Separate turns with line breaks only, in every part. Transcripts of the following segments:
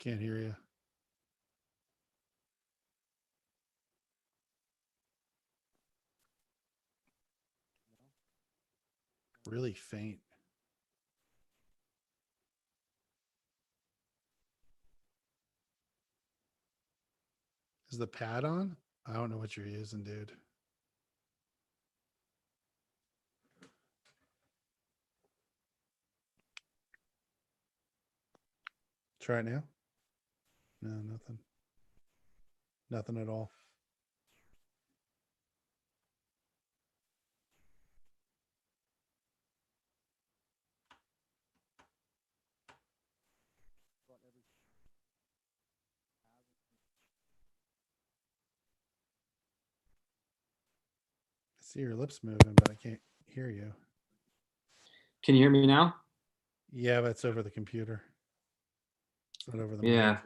Can't hear you. Really faint. Is the pad on? I don't know what you're using, dude. Try it now. No, nothing. Nothing at all. I see your lips moving, but I can't hear you.
Can you hear me now?
Yeah, but it's over the computer. It's not over the
Yeah.
mic.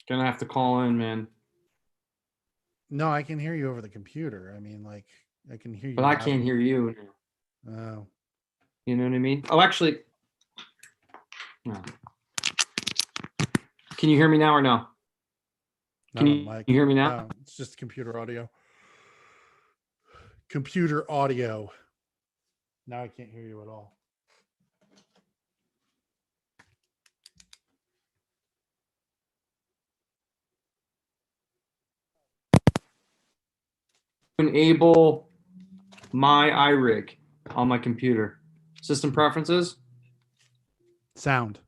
Gonna have to call in, man.
No, I can hear you over the computer. I mean, like, I can hear you.
But I can't hear you.
Oh.
You know what I mean? Oh, actually, no. Can you hear me now or no? Can you hear me now?
No, it's just computer audio. Computer audio. Now I can't hear you at all.
Enable my iRig on my computer. System preferences.
Sound.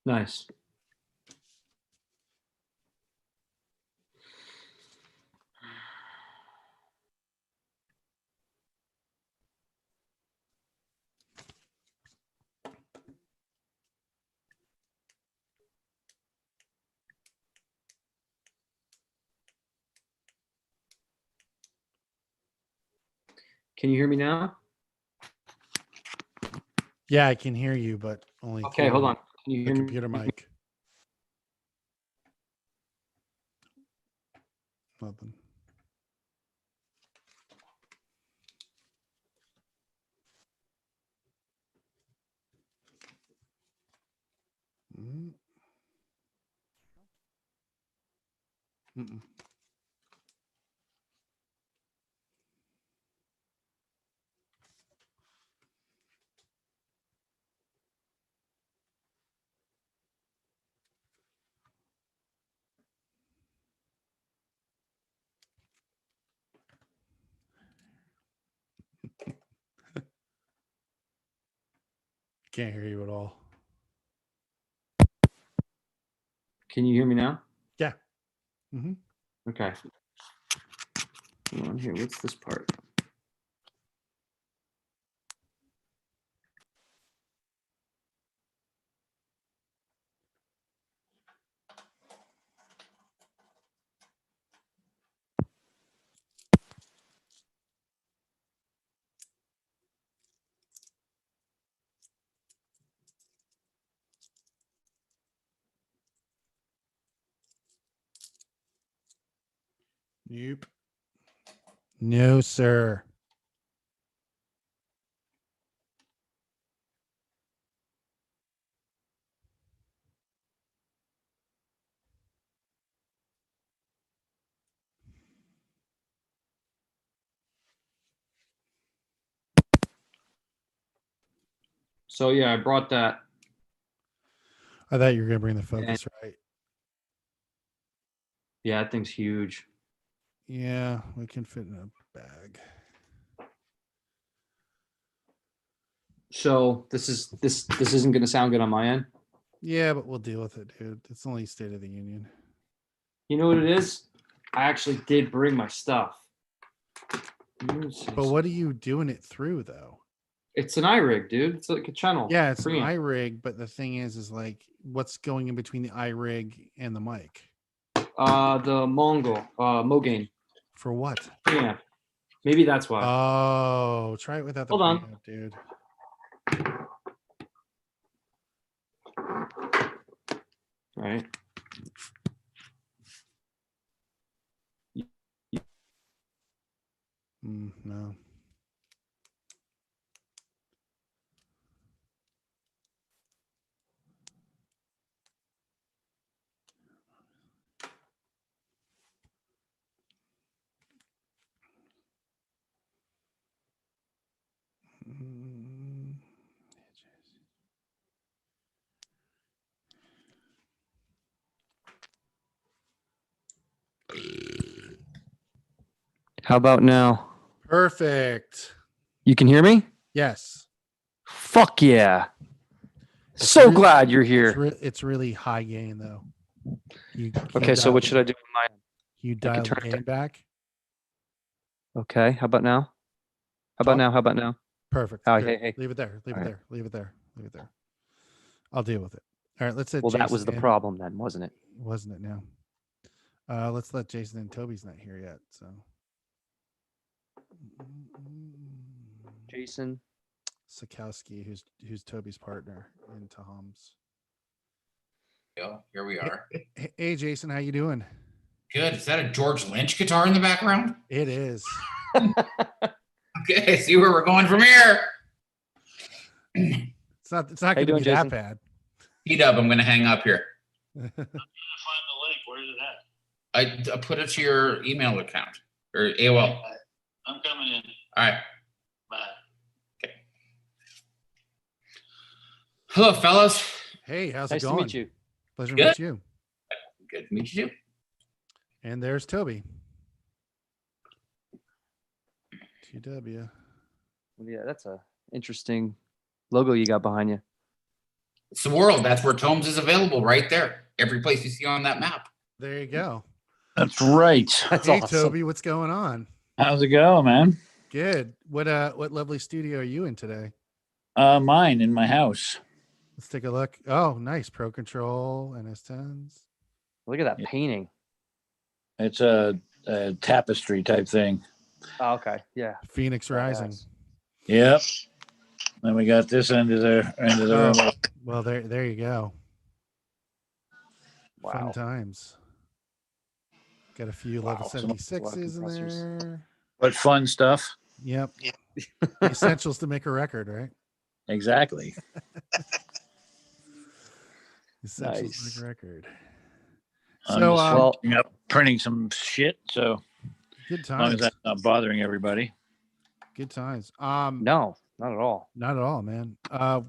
Nice. Can you hear me now?
Yeah, I can hear you, but only
Okay, hold on. Can you
the
hear
computer
me?
mic. Nothing. Mm-mm. Can't hear you at all.
Can you hear me now?
Yeah. Mm-hmm.
Okay. Hold on here. What's this part?
Nope. No, sir.
So yeah, I brought that.
I thought you were going to bring the Focus, right?
Yeah, that thing's huge.
Yeah, we can fit in a bag.
So this isn't going to sound good on my end.
Yeah, but we'll deal with it, dude. It's only State of the Union.
You know what it is? I actually did bring my stuff.
But what are you doing it through, though?
It's an iRig, dude. It's like a channel.
Yeah, it's an iRig, but the thing is like, what's going in between the iRig and the mic?
The Mogain.
For what?
Yeah. Maybe that's why.
Oh, try it without the preamp, dude.
Right.
No. Mm,
How about now?
Perfect.
You can hear me?
Yes.
Fuck yeah.
It's
So
re-
glad you're here.
It's really high gain though.
Okay, so what should I do with mine?
You
I can
dial the
turn it
gain back.
Okay, how about now? How about
Talk.
now? How about now?
Perfect.
Oh,
Good.
hey.
Leave it there. Leave
All
it
right.
there. Leave it there. Leave it there. I'll deal with it. All right. Let's let
Well, that
Jason
was the
in.
problem then, wasn't it?
Wasn't it now? Let's let Jason in. Toby's not here yet. So
Jason.
Sikowski, who's Toby's partner in Tahom's.
Here we are.
Hey Jason, how you doing?
Good. Is that a George Lynch guitar in the background?
It is.
Okay, see where we're going from here.
It's not going to be that bad.
P-Dub, I'm going to hang up here.
I'm trying to find the link. Where is it at?
I put it to your email account or AOL.
I'm coming in.
All right.
Bye.
Okay. Hello, fellas.
Hey, how's
Nice
it going?
to meet you.
Pleasure to
Good.
meet you.
Good to meet you.
And there's Toby. TW.
Yeah, that's a interesting logo you got behind you.
It's the world. That's where Tomes is available right there. Every place you see on that map.
There you go.
That's right.
That's
Hey
awesome.
Toby, what's going on?
How's it going, man?
Good. What lovely studio are you in today?
Mine in my house.
Let's take a look. Oh, nice. Pro Control, NS10s.
Look at that painting.
It's a tapestry type thing.
Oh, okay. Yeah.
Phoenix Rising.
Badass.
Yep. Then we got this end of the room.
Oh, well, there you go.
Wow.
Fun times. Got a few level
Wow.
76s in there.
But fun stuff.
Yep. The essentials to make a record, right?
Exactly.
Essentials
Nice.
to make a record.
I'm
So,
just finishing up printing some shit. So
good
as long as
times.
that's not bothering everybody.
Good times.
No, not at all.
Not at all, man.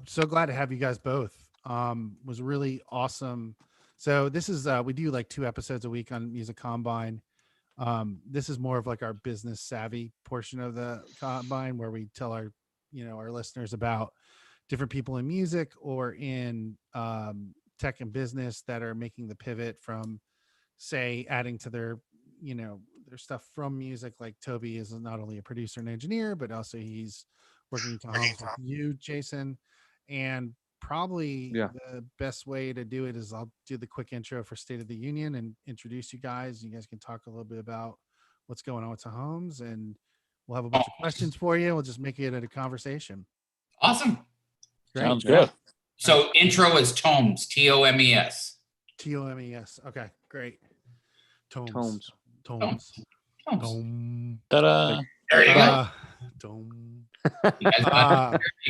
So glad to have you guys both. Was really awesome. So this is we do like 2 episodes a week on Music Combine. This is more of like our business savvy portion of the Combine, where we tell our listeners about different people in music or in tech and business that are making the pivot from, say, adding to their stuff from music. Like Toby is not only a producer and engineer, but also he's working to with you, Jason. And probably the best way to do it is I'll do the quick intro for State of the Union and introduce you guys. You guys can talk a little bit about what's going on with Tahomes, and we'll have a bunch of questions for you. We'll just make it a conversation.
Awesome.
Great.
Sounds good.
So intro is Tomes, Tomes.
Tomes. Okay, great. Tomes.
Tomes.
Tom.
Ta-da.
There you go.
Tom.
You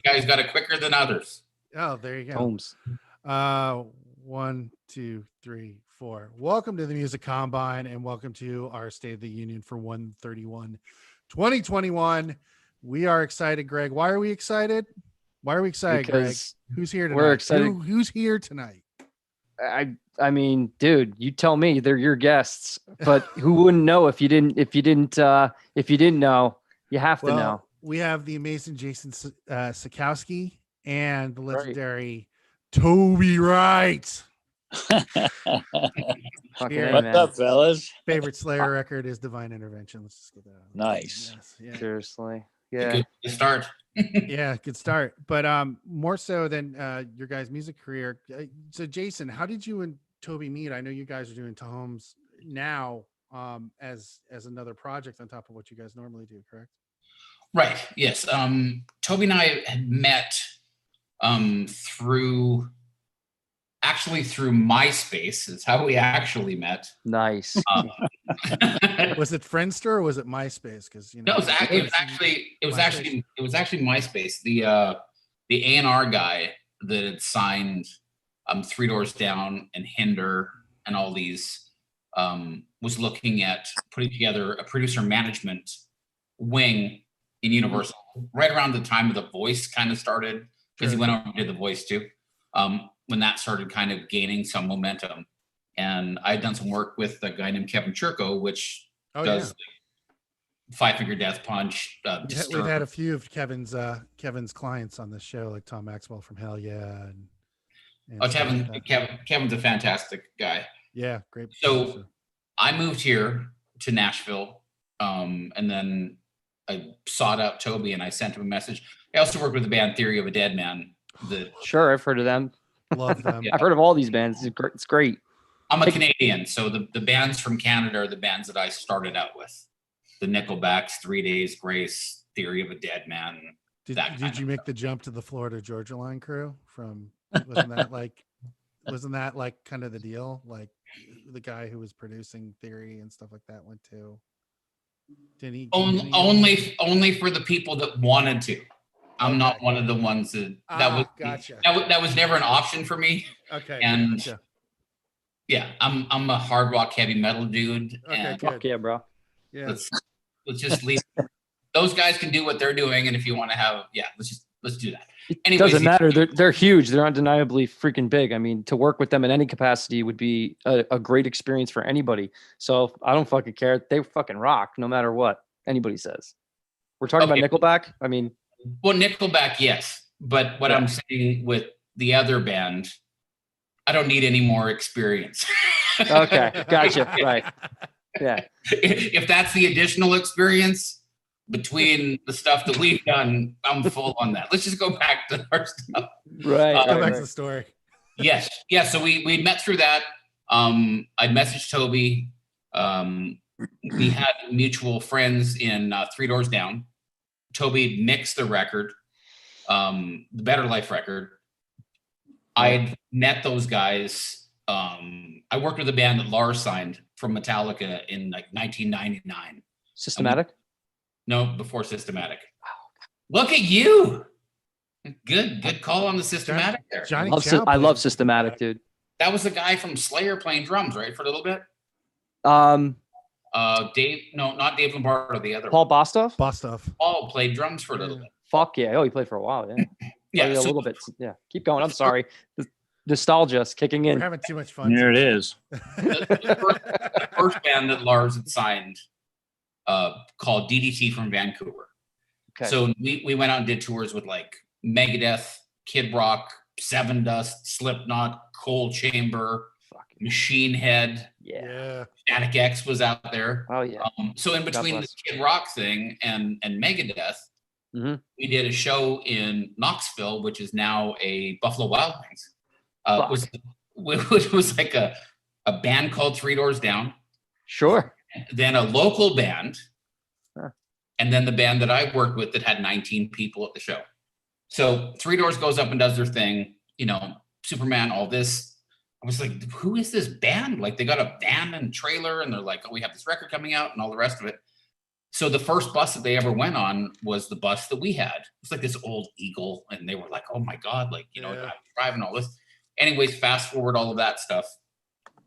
guys got it quicker than others.
Oh, there you go.
Holmes.
1, 2, 3, 4. Welcome to the Music Combine, and welcome to our State of the Union for 1/31/2021. We are excited, Greg. Why are we excited?
Because
Greg? Who's here tonight?
we're excited.
Who's here tonight?
I mean, dude, you tell me. They're your guests, but who wouldn't know if you didn't know? You have to know.
We have the amazing Jason Sikowski and the legendary Toby Wright.
Fucking
Here.
A,
What's
man.
up, fellas?
Favorite Slayer record is Divine Intervention. Let's just get that out.
Nice.
Yes, yeah.
Seriously. Yeah.
Good start.
Yeah, good start. But more so than your guys' music career. So Jason, how did you and Toby meet? I know you guys are doing Tahomes now as another project on top of what you guys normally do, correct?
Right. Yes. Toby and I had met through actually through MySpace is how we actually met.
Nice.
Was it Friendster or was it MySpace? Because
No, it was actually MySpace. The A&R guy that had signed Three Doors Down and Hinder and all these was looking at putting together a producer management wing in Universal right around the time of The Voice kind of started, because he went over and did The Voice too. When that started kind of gaining some momentum, and I'd done some work with a guy named Kevin Churko, which does Five Finger Death Punch.
We've had a few of Kevin's clients on this show, like Tom Maxwell from Hell Yeah.
Kevin's a fantastic guy.
Yeah, great.
So I moved here to Nashville, and then I sought out Toby and I sent him a message. I also worked with the band Theory of a Dead Man.
Sure, I've heard of them.
Love them.
I've heard of all these bands. It's great.
I'm a Canadian, so the bands from Canada are the bands that I started out with. The Nickelbacks, 3 Days Grace, Theory of a Dead Man.
Did you make the jump to the Florida Georgia Line crew from? Wasn't that like kind of the deal? Like the guy who was producing Theory and stuff like that went to. Did he?
Only for the people that wanted to. I'm not one of the ones that
gotcha.
That was never an option for me.
Okay.
And
gotcha.
Yeah, I'm a hard rock heavy metal dude.
Okay,
and
Fuck yeah, bro.
Yeah.
Let's just leave. Those guys can do what they're doing, and if you want to have, let's do that.
It
Anyways,
doesn't matter. They're huge. They're undeniably freaking big. I mean, to work with them in any capacity would be a great experience for anybody. So I don't fucking care. They fucking rock no matter what anybody says. We're talking about Nickelback. I mean,
well, Nickelback, yes, but what I'm saying with the other band, I don't need any more experience.
Okay, gotcha. Right. Yeah.
If that's the additional experience between the stuff that we've done, I'm full on that. Let's just go back to our stuff.
Right.
Go back to the story.
Yes. Yeah. So we met through that. I messaged Toby. We had mutual friends in Three Doors Down. Toby mixed the record, the Better Life record. I'd met those guys. I worked with a band that Lars signed from Metallica in like 1999.
Systematic?
No, before Systematic. Wow. Look at you. Good call on the Systematic there.
I love Systematic, dude.
That was the guy from Slayer playing drums, right? For a little bit. Dave, no, not Dave Lombardo, the other
Paul Bostov?
Paul played drums for a little bit.
Fuck yeah. Oh, he played for a while, yeah.
Yeah,
a little bit. Yeah. Keep going. I'm sorry. The nostalgia's kicking in.
We're having too much fun.
There it is.
The first band that Lars had signed called DDT from Vancouver.
Okay.
So we went out and did tours with like Megadeth, Kid Rock, Seven Dust, Slipknot, Cold Chamber, Machine Head.
Yeah.
Static X was out there.
Oh yeah.
So in between the Kid Rock thing and Megadeth, we did a show in Knoxville, which is now a Buffalo Wild Wings. Which was like a band called Three Doors Down.
Sure.
Then a local band. And then the band that I worked with that had 19 people at the show. So Three Doors goes up and does their thing, Superman, all this. I was like, who is this band? Like, they got a van and trailer, and they're like, oh, we have this record coming out and all the rest of it. So the first bus that they ever went on was the bus that we had. It's like this old Eagle, and they were like, oh my God, like, I'm driving all this. Anyways, fast forward all of that stuff.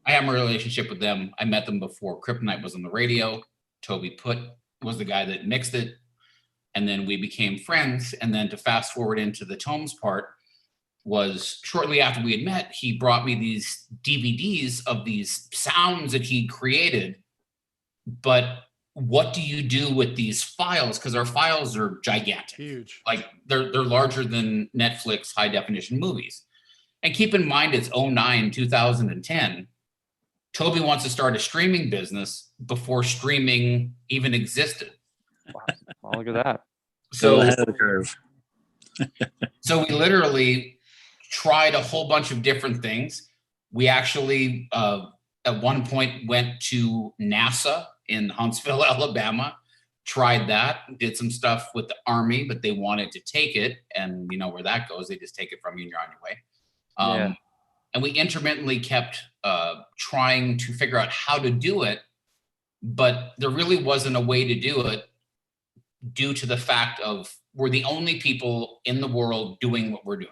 I have a relationship with them. I met them before Kryptonite was on the radio. Toby Putt was the guy that mixed it. And then we became friends. And then to fast forward into the Tomes part, was shortly after we had met, he brought me these DVDs of these sounds that he created. But what do you do with these files? Because our files are gigantic.
Huge.
Like they're larger than Netflix high definition movies. And keep in mind, it's 2010. Toby wants to start a streaming business before streaming even existed.
Wow. Oh, look at that.
So
ahead of the curve.
So we literally tried a whole bunch of different things. We actually, at one point, went to NASA in Huntsville, Alabama, tried that, did some stuff with the Army, but they wanted to take it. And you know where that goes. They just take it from you and you're on your way. and we intermittently kept trying to figure out how to do it, but there really wasn't a way to do it due to the fact of we're the only people in the world doing what we're doing.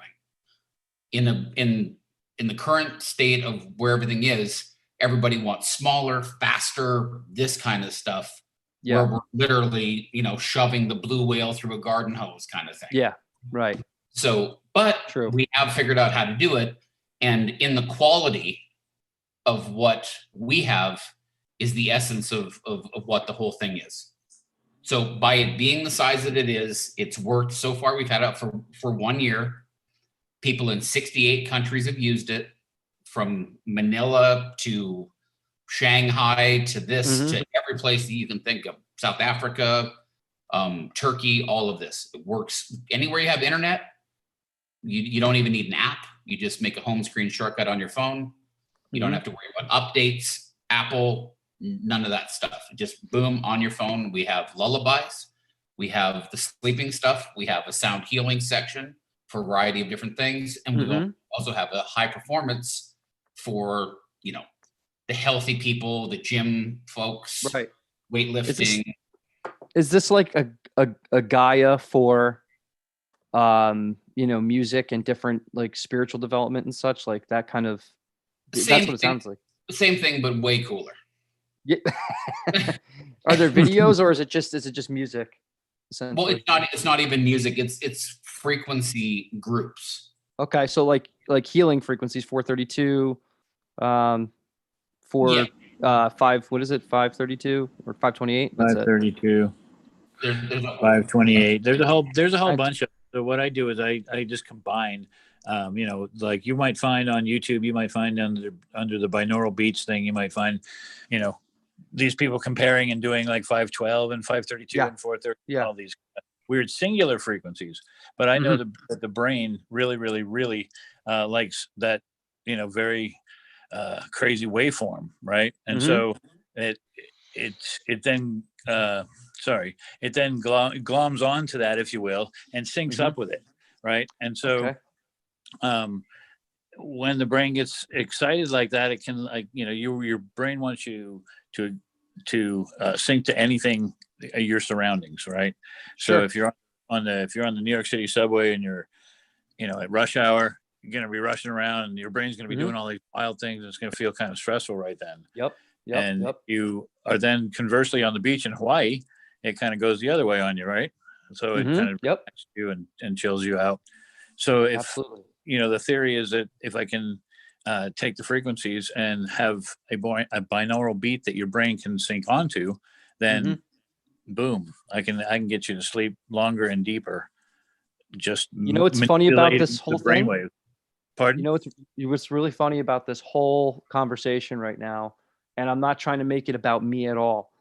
In the current state of where everything is, everybody wants smaller, faster, this kind of stuff.
Yeah.
Where we're literally, shoving the blue whale through a garden hose kind of thing.
Yeah. Right.
So, but
True.
we have figured out how to do it. And in the quality of what we have is the essence of what the whole thing is. So by it being the size that it is, it's worked so far. We've had it for 1 year. People in 68 countries have used it, from Manila to Shanghai to this, to every place that you can think of. South Africa, Turkey, all of this. It works anywhere you have internet. You don't even need an app. You just make a home screen shortcut on your phone. You don't have to worry about updates, Apple, none of that stuff. Just boom, on your phone. We have lullabies. We have the sleeping stuff. We have a sound healing section for a variety of different things. And we also have a high performance for, the healthy people, the gym folks,
right?
Weightlifting.
Is this like a Gaia for, music and different like spiritual development and such, like that kind of, that's what it sounds like.
Same thing, but way cooler.
Yeah. Are there videos or is it just music?
Well, it's not even music. It's frequency groups.
Okay. So like healing frequencies, 432, what is it? 532 or 528?
532.
There's
528. There's a whole bunch of. So what I do is I just combine, like you might find on YouTube, you might find under the binaural beats thing, you might find, these people comparing and doing like 512 and 532 and 430, all these weird singular frequencies. But I know that the brain really, really, really likes that, very crazy waveform, right? And so it then gloms onto that, if you will, and syncs up with it, right? And so when the brain gets excited like that, it can, like, your brain wants you to sync to anything, your surroundings, right? So if you're on the New York City subway and you're at rush hour, you're going to be rushing around and your brain's going to be doing all these wild things, and it's going to feel kind of stressful right then. You are then conversely on the beach in Hawaii, it kind of goes the other way on you, right? So it kind of relaxes you and chills you out. So if the theory is that if I can take the frequencies and have a binaural beat that your brain can sync onto, then boom, I can get you to sleep longer and deeper. Just
what's funny about this whole thing?
Brainwave. Pardon?
What's really funny about this whole conversation right now, and I'm not trying to make it about me at all,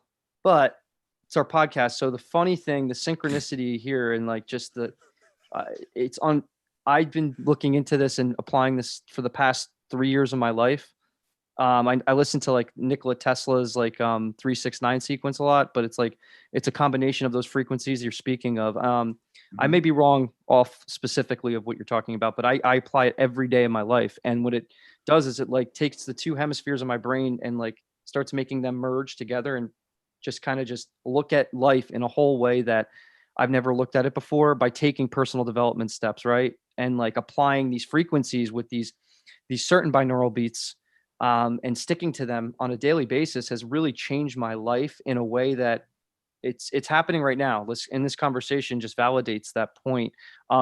but it's our podcast. So the funny thing, the synchronicity here, and like just I've been looking into this and applying this for the past 3 years of my life. I listen to like Nikola Tesla's like 369 sequence a lot, but it's a combination of those frequencies you're speaking of. I may be wrong off specifically of what you're talking about, but I apply it every day in my life. And what it does is it like takes the two hemispheres of my brain and like starts making them merge together and just kind of just look at life in a whole way that I've never looked at it before, by taking personal development steps, right? And like applying these frequencies with these certain binaural beats, and sticking to them on a daily basis has really changed my life in a way that it's happening right now. And this conversation just validates that point.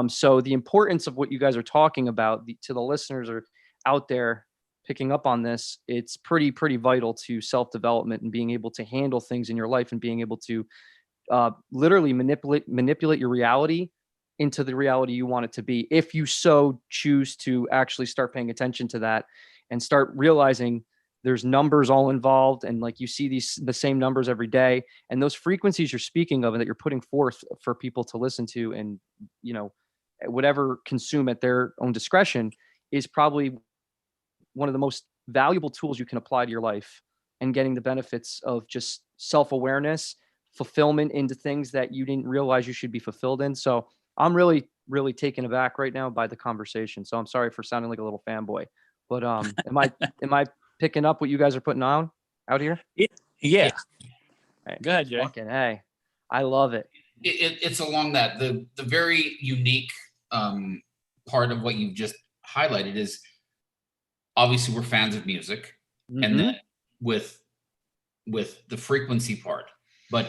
So the importance of what you guys are talking about to the listeners are out there picking up on this, it's pretty vital to self-development and being able to handle things in your life and being able to literally manipulate your reality into the reality you want it to be, if you so choose to actually start paying attention to that and start realizing there's numbers all involved, and like you see the same numbers every day, and those frequencies you're speaking of and that you're putting forth for people to listen to and whatever consume at their own discretion is probably one of the most valuable tools you can apply to your life, and getting the benefits of just self-awareness, fulfillment into things that you didn't realize you should be fulfilled in. So I'm really, really taken aback right now by the conversation. So I'm sorry for sounding like a little fanboy, But am I picking up what you guys are putting on out here?
Yeah.
Right.
Go ahead, Jay.
Fucking hey, I love it.
It's along that the very unique part of what you've just highlighted is obviously we're fans of music, and then with the frequency part, but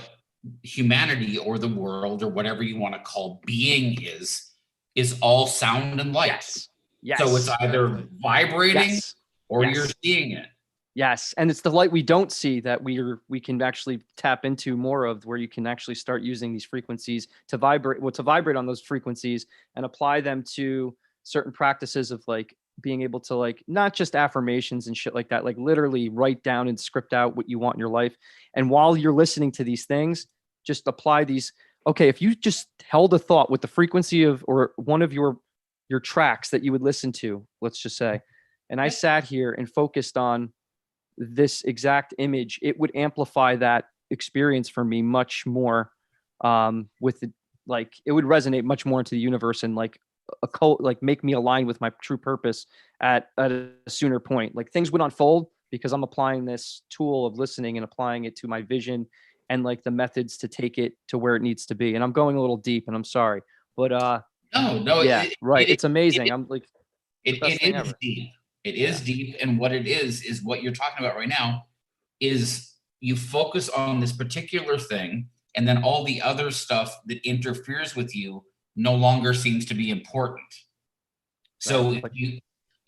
humanity or the world or whatever you want to call being is all sound and light.
Yes.
So it's either vibrating or you're seeing it.
Yes, and it's the light we don't see that we can actually tap into more of, where you can actually start using these frequencies to vibrate on those frequencies and apply them to certain practices of like being able to like not just affirmations and shit like that, like literally write down and script out what you want in your life. And while you're listening to these things, just apply these. Okay, if you just held a thought with the frequency of or one of your tracks that you would listen to, let's just say, and I sat here and focused on this exact image, it would amplify that experience for me much more, with it, like it would resonate much more into the universe and like make me align with my true purpose at a sooner point. Like things would unfold because I'm applying this tool of listening and applying it to my vision and like the methods to take it to where it needs to be. And I'm going a little deep, and I'm sorry, but
no,
yeah, right. It's amazing. I'm like,
it is deep. It is deep, and what it is what you're talking about right now is you focus on this particular thing, and then all the other stuff that interferes with you no longer seems to be important. So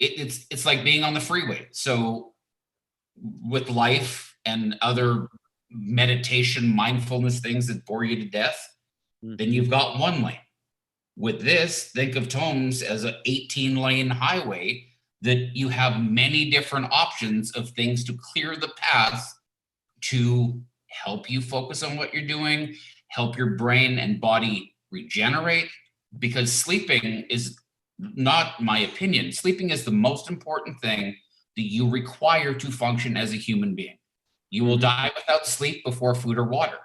it's like being on the freeway. So with life and other meditation, mindfulness things that bore you to death, then you've got one lane. With this, think of Tomes as an 18-lane highway that you have many different options of things to clear the path to help you focus on what you're doing, help your brain and body regenerate, because sleeping is not my opinion. Sleeping is the most important thing that you require to function as a human being. You will die without sleep before food or water.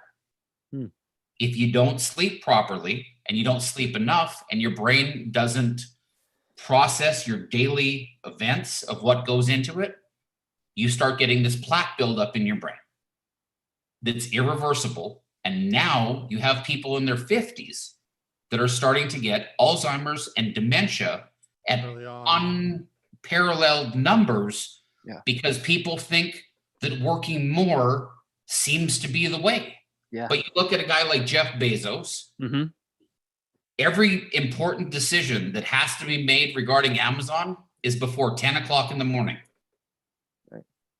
If you don't sleep properly and you don't sleep enough and your brain doesn't process your daily events of what goes into it, you start getting this plaque buildup in your brain that's irreversible. And now you have people in their 50s that are starting to get Alzheimer's and dementia at unparalleled numbers because people think that working more seems to be the way. But you look at a guy like Jeff Bezos, every important decision that has to be made regarding Amazon is before 10 o'clock in the morning.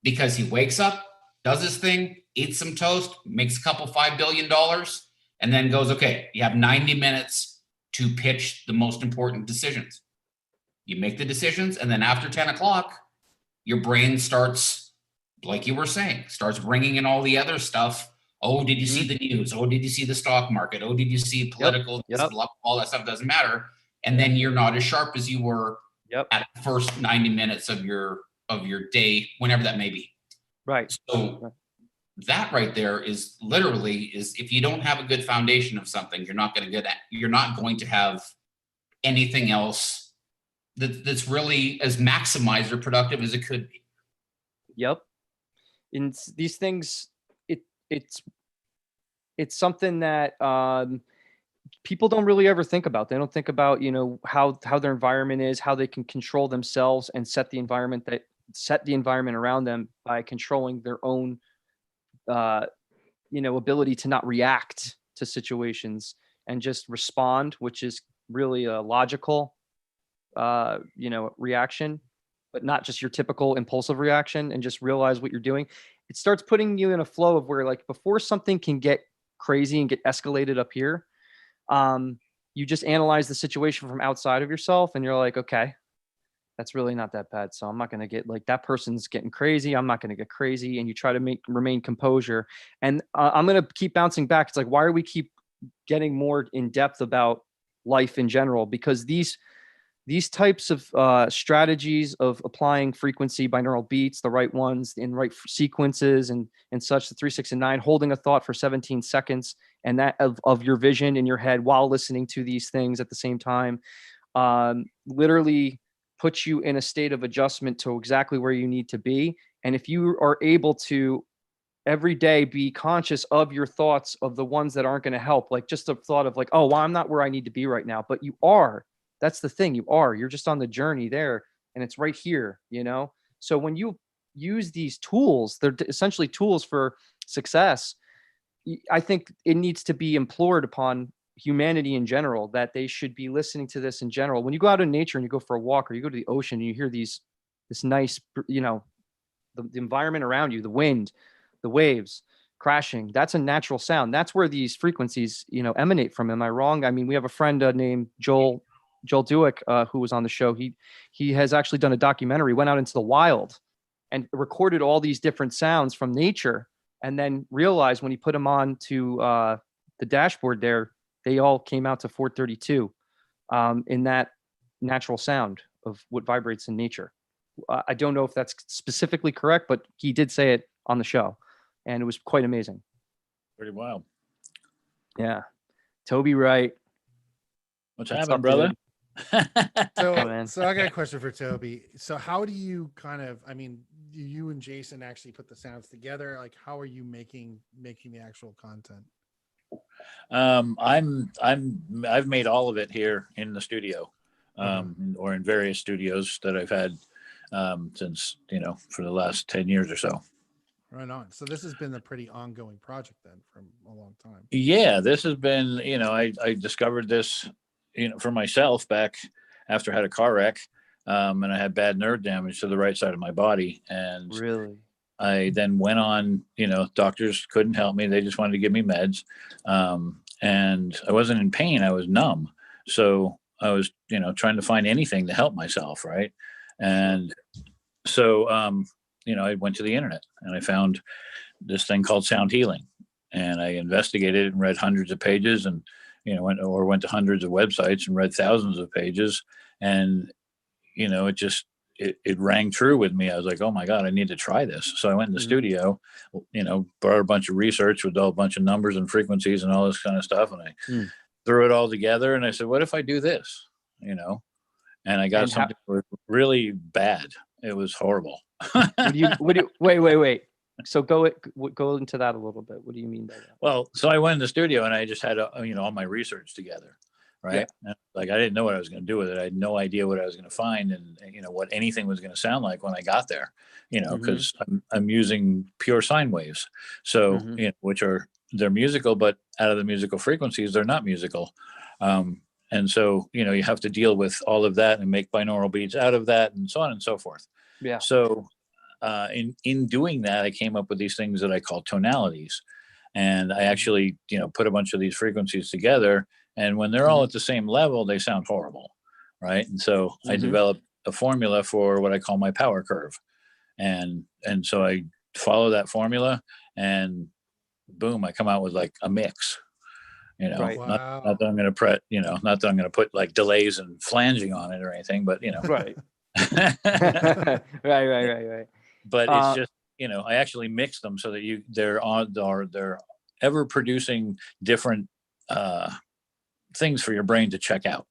Because he wakes up, does his thing, eats some toast, makes a couple $5 billion, and then goes, okay, you have 90 minutes to pitch the most important decisions. You make the decisions, and then after 10 o'clock, your brain starts, like you were saying, starts bringing in all the other stuff. Oh, did you see the news? Oh, did you see the stock market? Oh, did you see political? All that stuff doesn't matter. And then you're not as sharp as you were at the first 90 minutes of your day, whenever that may be.
Right.
So that right there is literally if you don't have a good foundation of something, you're not going to have anything else that's really as maximized or productive as it could be.
Yep. And these things, it's something that people don't really ever think about. They don't think about, how their environment is, how they can control themselves and set the environment around them by controlling their own, ability to not react to situations and just respond, which is really a logical, reaction, but not just your typical impulsive reaction, and just realize what you're doing. It starts putting you in a flow of where, like, before something can get crazy and get escalated up here, you just analyze the situation from outside of yourself, and you're like, okay, that's really not that bad. So I'm not going to get like, that person's getting crazy. I'm not going to get crazy. And you try to remain composure. And I'm going to keep bouncing back. It's like, why do we keep getting more in depth about life in general? Because these types of strategies of applying frequency, binaural beats, the right ones in right sequences and such, the 3, 6, and 9, holding a thought for 17 seconds, and that of your vision in your head while listening to these things at the same time, literally puts you in a state of adjustment to exactly where you need to be. And if you are able to every day be conscious of your thoughts of the ones that aren't going to help, like just the thought of like, oh, well, I'm not where I need to be right now, but you are. That's the thing. You're just on the journey there, and it's right here, you know? So when you use these tools, they're essentially tools for success. I think it needs to be implored upon humanity in general that they should be listening to this in general. When you go out in nature and you go for a walk, or you go to the ocean and you hear this nice, you know, the environment around you, the wind, the waves crashing, that's a natural sound. That's where these frequencies, you know, emanate from. Am I wrong? I mean, we have a friend named Joel Duick, who was on the show. He has actually done a documentary, went out into the wild and recorded all these different sounds from nature, and then realized when he put them on to the dashboard there, they all came out to 432 in that natural sound of what vibrates in nature. I don't know if that's specifically correct, but he did say it on the show, and it was quite amazing.
Pretty wild.
Yeah. Toby Wright.
What's happening, brother?
So I got a question for Toby. So how do you I mean, do you and Jason actually put the sounds together? Like, how are you making the actual content?
I've made all of it here in the studio, or in various studios that I've had since, you know, for the last 10 years or so.
Right on. So this has been a pretty ongoing project then from a long time.
Yeah, this has been, you know, I discovered this, you know, for myself back after I had a car wreck, and I had bad nerve damage to the right side of my body. And
Really?
I then went on, you know, doctors couldn't help me. They just wanted to give me meds. And I wasn't in pain. I was numb. So I was, you know, trying to find anything to help myself. Right. And so, you know, I went to the internet and I found this thing called sound healing, and I investigated it and read hundreds of pages, and, you know, went to hundreds of websites and read thousands of pages. And, you know, it rang true with me. I was like, oh my God, I need to try this. So I went in the studio, you know, brought a bunch of research with a bunch of numbers and frequencies and all this kind of stuff. And I threw it all together, and I said, what if I do this, you know? And I got something really bad. It was horrible.
Wait. So go into that a little bit. What do you mean by that?
Well, so I went in the studio and I just had, you know, all my research together. Right. Yeah. And, like, I didn't know what I was going to do with it. I had no idea what I was going to find, and, you know, what anything was going to sound like when I got there, you know, because I'm using pure sine waves. So, you know, they're musical, but out of the musical frequencies, they're not musical. And so, you know, you have to deal with all of that and make binaural beats out of that, and so on and so forth.
Yeah.
So in doing that, I came up with these things that I call tonalities. And I actually, you know, put a bunch of these frequencies together, and when they're all at the same level, they sound horrible. Right. And so I developed a formula for what I call my power curve. And so I follow that formula, and boom, I come out with like a mix. You know, not that I'm going to put like delays and flanging on it or anything, but, you know,
right. Right.
But it's just, you know, I actually mix them so that they're ever producing different things for your brain to check out.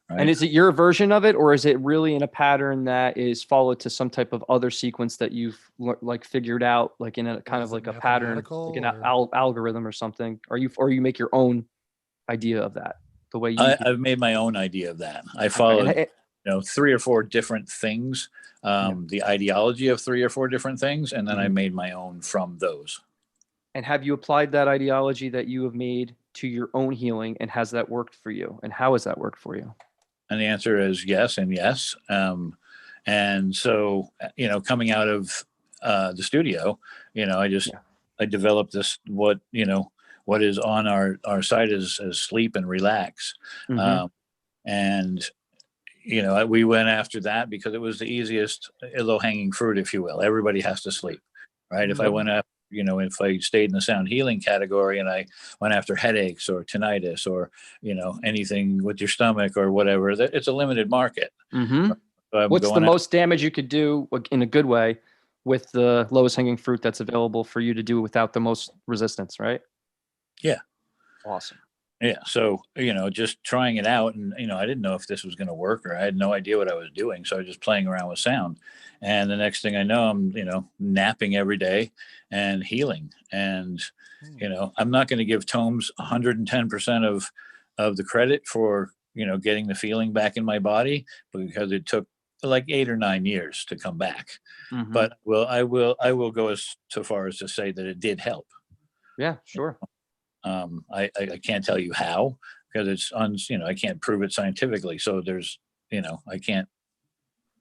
Right?
And is it your version of it, or is it really in a pattern that is followed to some type of other sequence that you've like figured out, like in a kind of like a pattern, like an algorithm or something? Or you make your own idea of that the way
I've made my own idea of that. I followed, you know, 3 or 4 different things, the ideology of 3 or 4 different things, and then I made my own from those.
And have you applied that ideology that you have made to your own healing, and has that worked for you? And how has that worked for you?
And the answer is yes and yes. And so, you know, coming out of the studio, you know, I developed this, what is on our site is sleep and relax. And, you know, we went after that because it was the easiest low hanging fruit, if you will. Everybody has to sleep, right? If I went after, you know, if I stayed in the sound healing category and I went after headaches or tinnitus or, you know, anything with your stomach or whatever, it's a limited market.
So what's the most damage you could do in a good way with the lowest hanging fruit that's available for you to do without the most resistance, right?
Yeah.
Awesome.
Yeah. So, just trying it out, and, I didn't know if this was going to work, or I had no idea what I was doing. So I was just playing around with sound. And the next thing I know, I'm, napping every day and healing. And, I'm not going to give Tomes 110% of the credit for, getting the feeling back in my body, because it took like 8 or 9 years to come back.
Mhm.
But I will go as so far as to say that it did help.
Yeah, sure.
I can't tell you how, because it's I can't prove it scientifically. So there's, I can't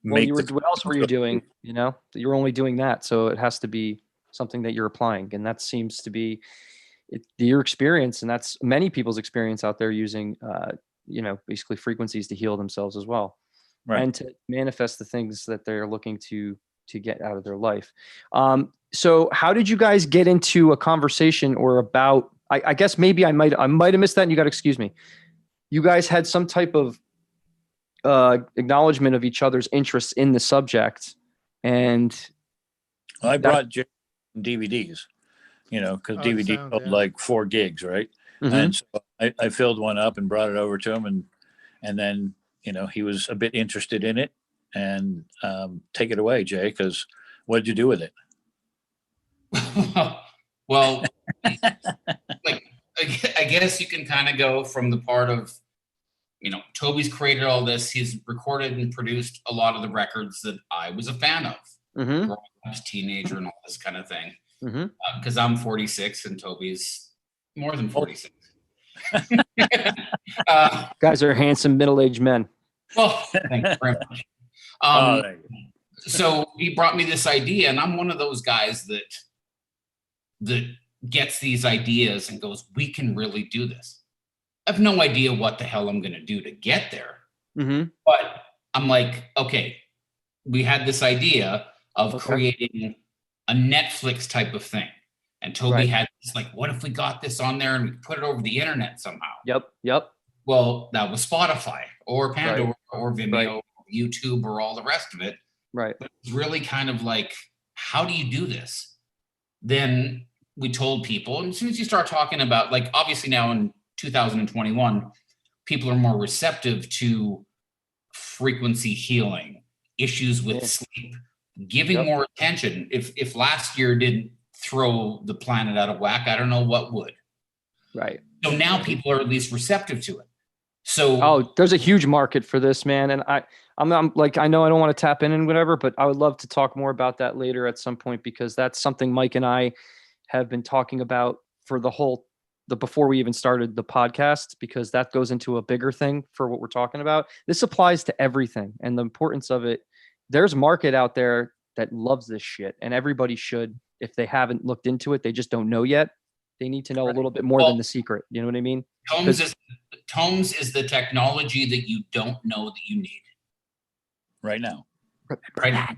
Well,
make
what else were you doing? You're only doing that, so it has to be something that you're applying, and that seems to be your experience, and that's many people's experience out there using, basically frequencies to heal themselves as well,
Right.
and to manifest the things that they're looking to get out of their life. So how did you guys get into a conversation or about? I guess maybe I might have missed that, and you got to excuse me. You guys had some type of acknowledgement of each other's interests in the subject, and
I brought DVDs, because DVD
sounds,
sold
yeah.
like 4 gigs, right?
Mhm.
And so I filled one up and brought it over to him, and then he was a bit interested in it. And take it away, Jay, because what did you do with it?
Well, like, I guess you can kind of go from the part of, Toby's created all this. He's recorded and produced a lot of the records that I was a fan of
Mhm.
growing up as a teenager and all this kind of thing.
Mhm.
Because I'm 46 and Toby's more than 46.
Guys are handsome middle-aged men.
Well, thank you very much.
There you go.
So he brought me this idea, and I'm one of those guys that gets these ideas and goes, we can really do this. I have no idea what the hell I'm going to do to get there.
Mhm.
But I'm like, okay, we had this idea of creating a Netflix type of thing. And Toby had this, like, what if we got this on there and we put it over the internet somehow?
Yep.
Well, that was Spotify or Pandora or Vimeo, or YouTube, or all the rest of it.
Right.
But it's really kind of like, how do you do this? Then we told people, and as soon as you start talking about, like, obviously now in 2021, people are more receptive to frequency healing, issues with sleep, giving more attention. If last year didn't throw the planet out of whack, I don't know what would.
Right.
So now people are at least receptive to it. So
there's a huge market for this, man. And I'm like, I know I don't want to tap in and whatever, but I would love to talk more about that later at some point, because that's something Mike and I have been talking about for before we even started the podcast, because that goes into a bigger thing for what we're talking about. This applies to everything, and the importance of it. There's a market out there that loves this shit, and everybody should. If they haven't looked into it, they just don't know yet. They need to know a little bit more than the secret. You know what I mean?
Tomes is the technology that you don't know that you need
right now.
Right now.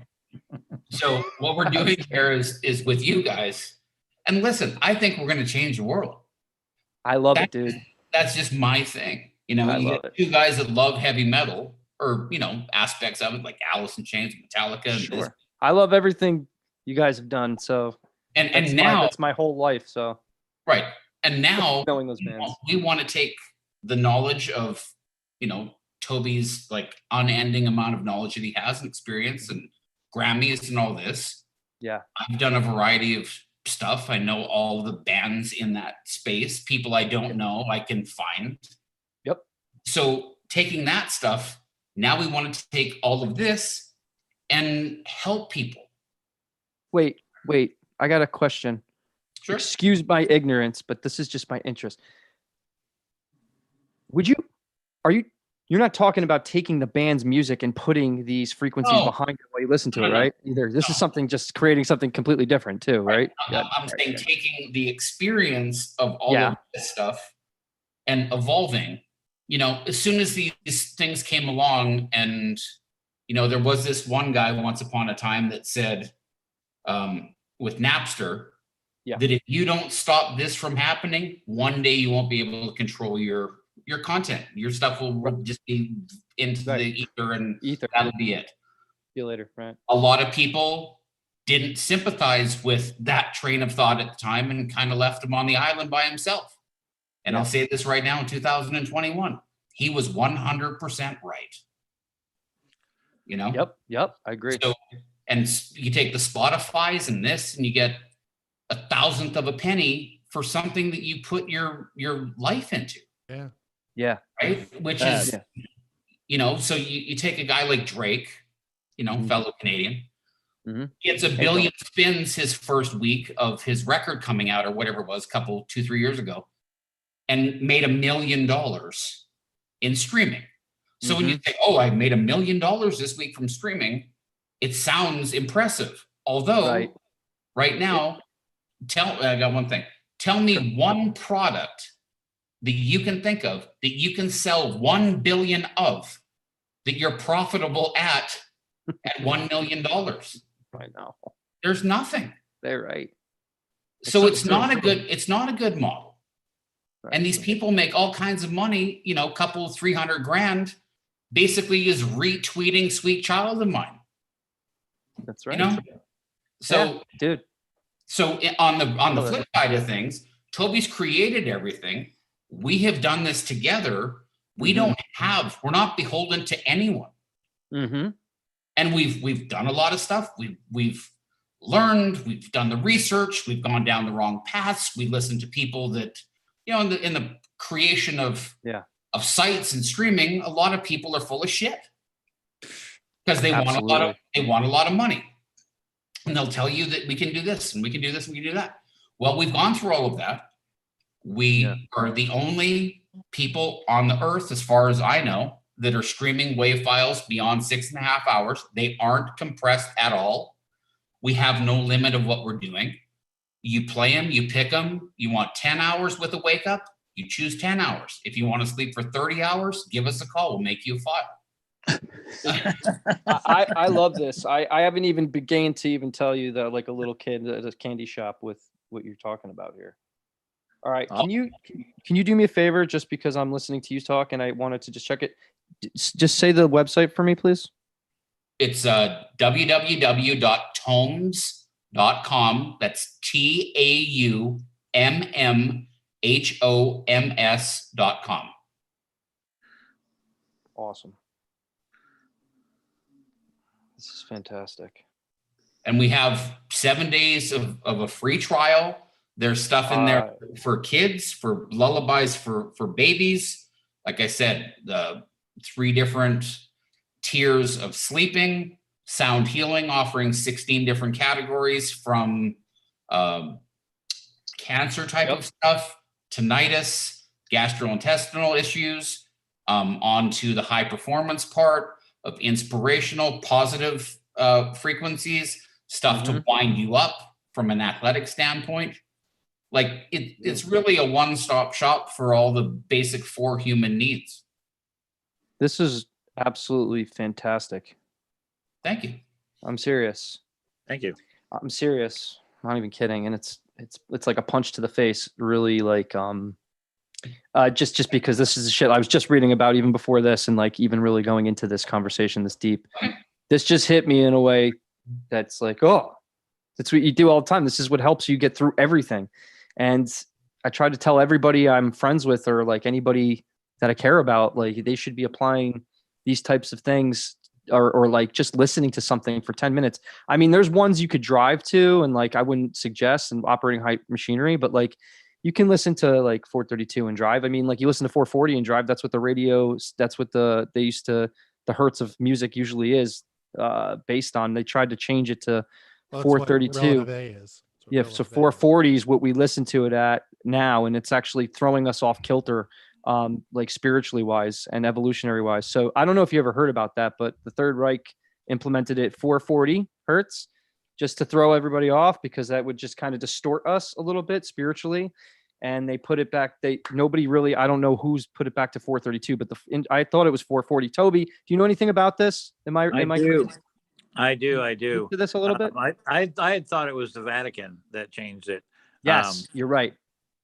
So what we're doing here is with you guys. And listen, I think we're going to change the world.
I love it, dude.
That's just my thing. You get two guys that love heavy metal, or aspects of it, like Alice in Chains, Metallica.
Sure. I love everything you guys have done. So
and now
that's my whole life. So
right. And now
knowing those bands,
we want to take the knowledge of Toby's like unending amount of knowledge that he has and experience and Grammys and all this.
Yeah.
I've done a variety of stuff. I know all the bands in that space. People I don't know, I can find.
Yep.
So taking that stuff, now we want to take all of this and help people. Wait.
I got a question.
Sure.
Excuse my ignorance, but this is just my interest. You're not talking about taking the band's music and putting these frequencies behind it while you listen to it, right? Either this is something, just creating something completely different too, right?
I'm saying taking the experience of all of this stuff and evolving. As soon as these things came along, and there was this one guy once upon a time that said, with Napster, that if you don't stop this from happening, one day you won't be able to control your content. Your stuff will just be into the ether, and that'll be it.
See you later, right?
A lot of people didn't sympathize with that train of thought at the time and kind of left him on the island by himself. And I'll say this right now in 2021, he was 100% right. You know?
Yep. I agree.
So, and you take the Spotify's and this, and you get a thousandth of a penny for something that you put your life into.
Yeah.
Right. Which is, you know, so you take a guy like Drake, you know, fellow Canadian, he gets a billion spins his first week of his record coming out or whatever it was, 2-3 years ago, and made $1 million in streaming. So when you say, oh, I made $1 million this week from streaming, it sounds impressive. Although right now, I got one thing. Tell me one product that you can think of that you can sell 1 billion of that you're profitable at $1 million.
I know.
There's nothing.
They're right.
So it's not a good model. Right. And these people make all kinds of money, you know, $300,000 basically is retweeting Sweet Child of Mine.
That's right.
You know? So
dude.
So on the flip side of things, Toby's created everything. We have done this together. We're not beholden to anyone. And we've done a lot of stuff. We've learned, we've done the research, we've gone down the wrong paths. We listen to people that, you know, in the creation of sites and streaming, a lot of people are full of shit because they want a lot of money. And they'll tell you that we can do this and we can do this and we can do that. Well, we've gone through all of that. We are the only people on the earth, as far as I know, that are streaming WAV files beyond 6.5 hours. They aren't compressed at all. We have no limit of what we're doing. You play them, you pick them. You want 10 hours with a wake up, you choose 10 hours. If you want to sleep for 30 hours, give us a call. We'll make you a file.
I love this. I haven't even begun to even tell you that, like a little kid at a candy shop with what you're talking about here. All right. Can you do me a favor, just because I'm listening to you talk and I wanted to just check it? Just say the website for me, please. It's
www.toms.com. That's TAUMMHOMS.com.
Awesome. This is fantastic.
And we have 7 days of a free trial. There's stuff in there for kids, for lullabies, for babies. Like I said, the 3 different tiers of sleeping, sound healing, offering 16 different categories from cancer type of stuff, tinnitus, gastrointestinal issues, onto the high performance part of inspirational, positive frequencies, stuff to wind you up from an athletic standpoint. Like it's really a one-stop shop for all the basic 4 human needs.
This is absolutely fantastic.
Thank you.
I'm serious.
Thank you.
I'm serious. I'm not even kidding. And it's like a punch to the face, really, like just because this is the shit I was just reading about even before this, and like even really going into this conversation this deep. This just hit me in a way that's like, oh, that's what you do all the time. This is what helps you get through everything. And I try to tell everybody I'm friends with, or like anybody that I care about, like they should be applying these types of things, or like just listening to something for 10 minutes. I mean, there's ones you could drive to, and like I wouldn't suggest and operating high machinery, but like you can listen to like 432 and drive. I mean, like you listen to 440 and drive. That's what the radio, that's what the hertz of music usually is based on. They tried to change it to 432. Yeah, so 440 is what we listen to it at now, and it's actually throwing us off kilter, like spiritually wise and evolutionary wise. So I don't know if you ever heard about that, but the Third Reich implemented it 440 hertz just to throw everybody off, because that would just kind of distort us a little bit spiritually. And they put it back. Nobody really, I don't know who's put it back to 432, but I thought it was 440. Toby, do you know anything about this?
I do.
To this a little bit.
I had thought it was the Vatican that changed it.
Yes, you're right.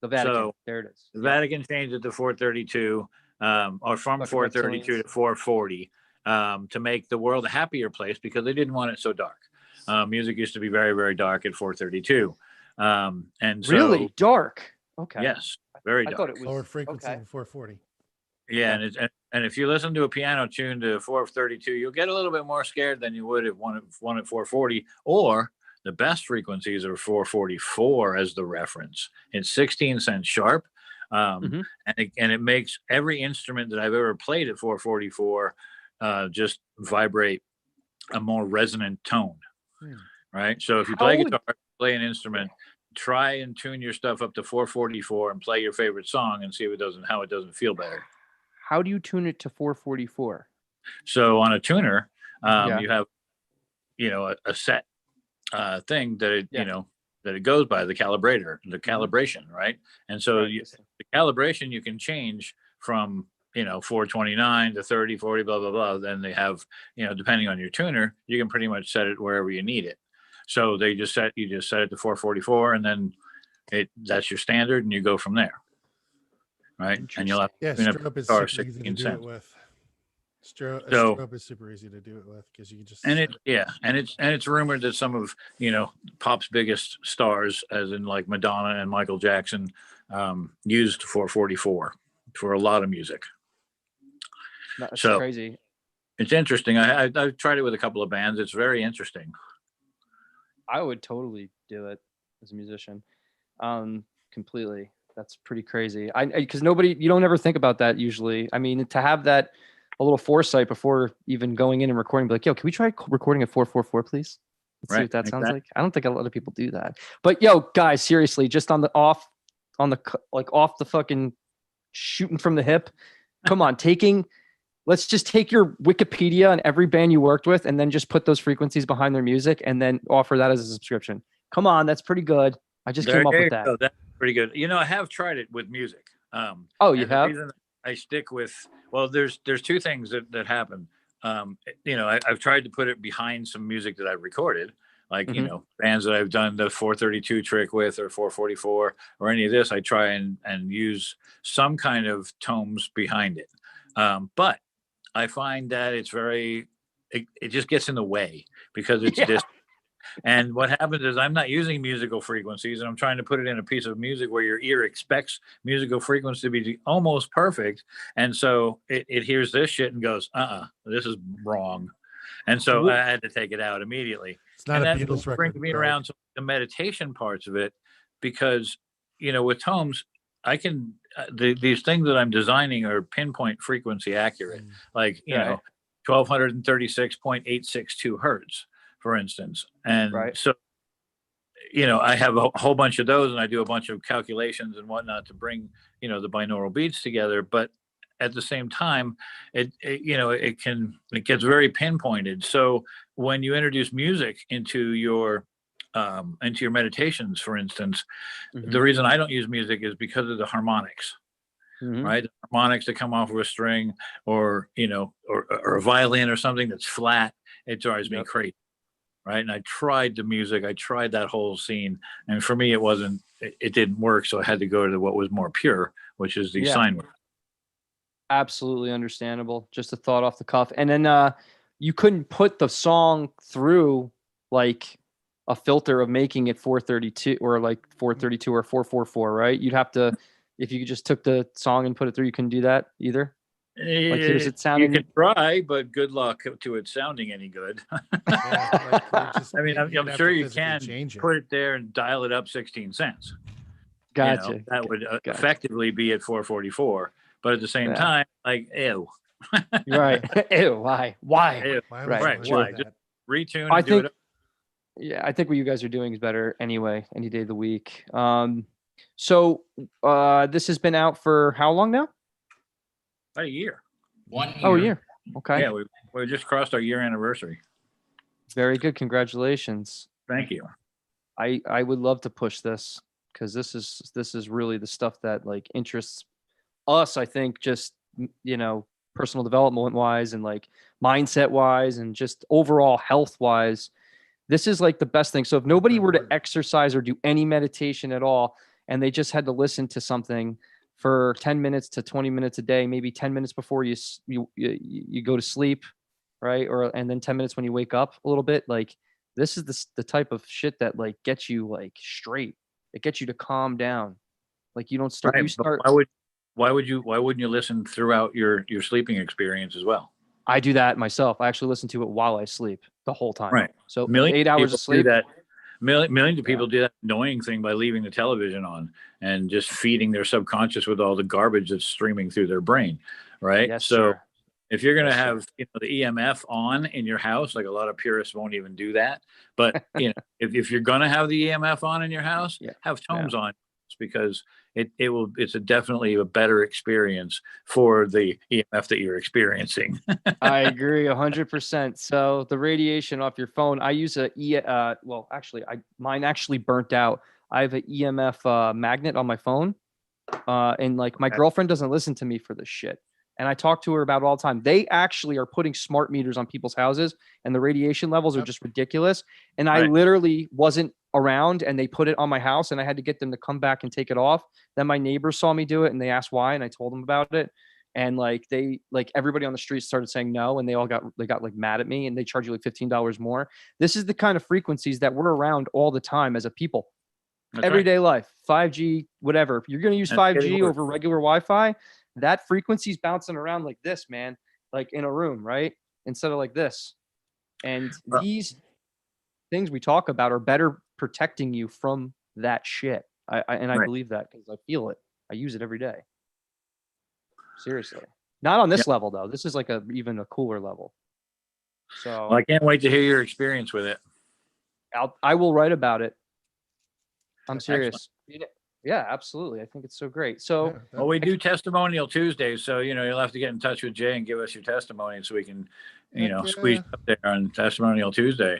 The Vatican. So there it is.
The Vatican changed it to 432, or from 432 to 440, to make the world a happier place, because they didn't want it so dark. Music used to be very, very dark at 432. And so,
really dark. Okay.
Yes, very
I
dark.
thought it was
Lower frequency
okay.
than 440.
Yeah, and if you listen to a piano tuned to 432, you'll get a little bit more scared than you would if one at 440. Or the best frequencies are 444 as the reference. It's 16 cents sharp,
Mhm.
and it makes every instrument that I've ever played at 444 just vibrate a more resonant tone. Right. So if you play
How would
guitar, play an instrument, try and tune your stuff up to 444 and play your favorite song and see if how it doesn't feel better.
how do you tune it to 444?
So on a tuner,
Yeah.
you have, a set thing that
Yeah.
that it goes by, the calibration, right? And so
Right.
the calibration you can change from 429 to 30, 40, blah blah blah. Then they have, depending on your tuner, you can pretty much set it wherever you need it. So you just set it to 444, and then that's your standard, and you go from there, right? And you'll have
Yeah,
to tune up
strobe is
guitar
super easy to
16
do it
cents.
with.
So
Strobe is super easy to do it with because you can just
and it's rumored that some of pop's biggest stars, as in like Madonna and Michael Jackson, used 444 for a lot of music.
That's
So
crazy.
it's interesting. I've tried it with a couple of bands. It's very interesting.
I would totally do it as a musician. Completely. That's pretty crazy. Because you don't ever think about that usually. I mean, to have that a little foresight before even going in and recording, be like, yo, can we try recording at 444, please? Let's see what that sounds like. I don't think a lot of people do that. But yo, guys, seriously, just off the fucking shooting from the hip. Come on, let's just take your Wikipedia and every band you worked with and then just put those frequencies behind their music and then offer that as a subscription. Come on, that's pretty good. I just came up with that.
That's pretty good. I have tried it with music.
You have?
The reason I stick with, there's two things that happen. I've tried to put it behind some music that I've recorded, like, bands that I've done the 432 trick with, or 444 or any of this. I try and use some kind of tomes behind it. But I find that it just gets in the way because it's distant. And what happens is I'm not using musical frequencies, and I'm trying to put it in a piece of music where your ear expects musical frequency to be almost perfect. And so it hears this shit and goes, this is wrong. And so I had to take it out immediately.
It's not
and
a Beatles record.
Brings me around to the meditation parts of it, because, with tomes, I can, these things that I'm designing are pinpoint frequency accurate, like, 1236.862 hertz, for instance. And so, I have a whole bunch of those, and I do a bunch of calculations and whatnot to bring, the binaural beats together. But at the same time, it gets very pinpointed. So when you introduce music into your meditations, for instance, the reason I don't use music is because of the harmonics. Right, the harmonics that come off of a string, or or a violin or something that's flat, it drives me crazy. Right, and I tried the music, I tried that whole scene, and for me, it didn't work. So I had to go to what was more pure, which is the sine wave.
Absolutely understandable. Just a thought off the cuff. And then you couldn't put the song through like a filter of making it 432 or like 432 or 444, right? You'd have to, if you just took the song and put it through, you couldn't do that either. Like, here's it sounding.
You can try, but good luck to it sounding any good. I mean, I'm sure you can put it there and dial it up 16 cents.
Gotcha.
That would effectively be at 444. But at the same time, like, ew.
Right. Ew. Why?
Ew. Right. Why? Just retune and do it.
Yeah, I think what you guys are doing is better anyway, any day of the week. So this has been out for how long now?
About a year.
1 year.
Oh, a year. Okay.
Yeah, we just crossed our year anniversary.
Very good. Congratulations.
Thank you.
I would love to push this, because this is really the stuff that like interests us. I think just, personal development wise and like mindset wise and just overall health wise. This is like the best thing. So if nobody were to exercise or do any meditation at all, and they just had to listen to something for 10 minutes to 20 minutes a day, maybe 10 minutes before you go to sleep, right? And then 10 minutes when you wake up a little bit, like this is the type of shit that like gets you like straight. It gets you to calm down. Like you don't start.
Right.
You
But
start.
why wouldn't you listen throughout your sleeping experience as well?
I do that myself. I actually listen to it while I sleep the whole time.
Right.
So
Millions
8 hours
people
of sleep.
do that. Millions of people do that annoying thing by leaving the television on and just feeding their subconscious with all the garbage that's streaming through their brain. Right.
Yes,
So
sir.
if you're going to
Yes, sir.
have the EMF on in your house, like a lot of purists won't even do that. But if you're going to have the EMF on in your house,
Yeah.
have tones on, because it's definitely a better experience for the EMF that you're experiencing.
I agree 100%. So the radiation off your phone, I use mine actually burnt out. I have an EMF magnet on my phone, and like my girlfriend doesn't listen to me for this shit. And I talk to her about it all the time. They actually are putting smart meters on people's houses, and the radiation levels are just ridiculous. And I literally wasn't around, and they put it on my house, and I had to get them to come back and take it off. Then my neighbors saw me do it, and they asked why, and I told them about it. And everybody on the street started saying no, and they got like mad at me, and they charge you like $15 more. This is the kind of frequencies that we're around all the time as a people.
That's
Everyday life, 5G, whatever. If you're going to use 5G over regular Wi-Fi, that frequency's bouncing around like this, man, like in a room, right? Instead of like this. And these things we talk about are better protecting you from that shit. I believe that because I feel it. I use it every day. Seriously. Not on this level though. This is like even a cooler level. So
I can't wait to hear your experience with it.
I will write about it. I'm serious. Yeah, absolutely. I think it's so great. So
we do testimonial Tuesdays, so you'll have to get in touch with Jay and give us your testimony so we can squeeze up there on testimonial Tuesday.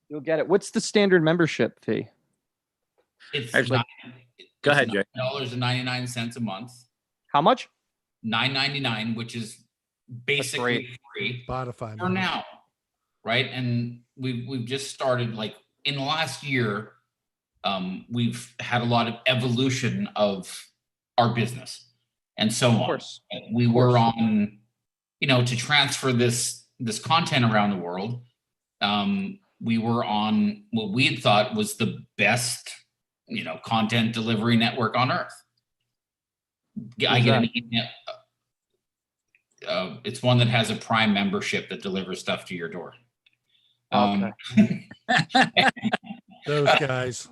You'll get it. What's the standard membership fee?
It's
go ahead, Jay.
$9.99 a month.
How much?
$9.99, which is basically free
Spotify
for now, right? And we've just started, like in the last year. We've had a lot of evolution of our business and so on. We were on, to transfer this content around the world. We were on what we had thought was the best, content delivery network on earth. I get an email. It's one that has a Prime membership that delivers stuff to your door.
Those guys.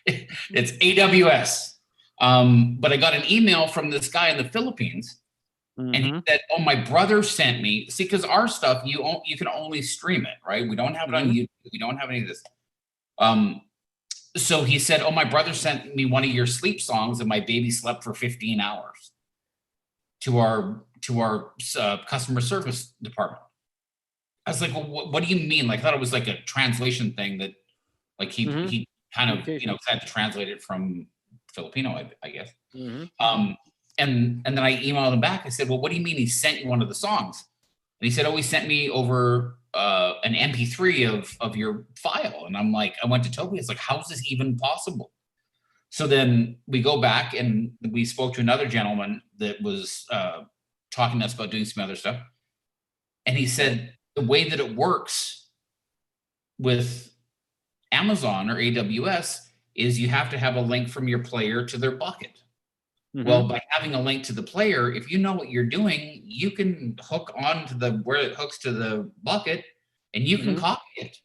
It's AWS. But I got an email from this guy in the Philippines, and he said, "Oh, my brother sent me." See, because our stuff you can only stream it, right? We don't have it on YouTube. We don't have any of this. So he said, "Oh, my brother sent me one of your sleep songs, and my baby slept for 15 hours." To our customer service department. I was like, "Well, what do you mean?" Like, I thought it was like a translation thing that, like, he kind of had to translate it from Filipino, I guess. And then I emailed him back. I said, "Well, what do you mean he sent you one of the songs?" And he said, "Oh, he sent me over an MP3 of your file." And I'm like, I went to Toby. It's like, how is this even possible? So then we go back and we spoke to another gentleman that was talking to us about doing some other stuff. And he said, the way that it works with Amazon or AWS is you have to have a link from your player to their bucket. Well, by having a link to the player, if you know what you're doing, you can hook on to where it hooks to the bucket, and you can copy it.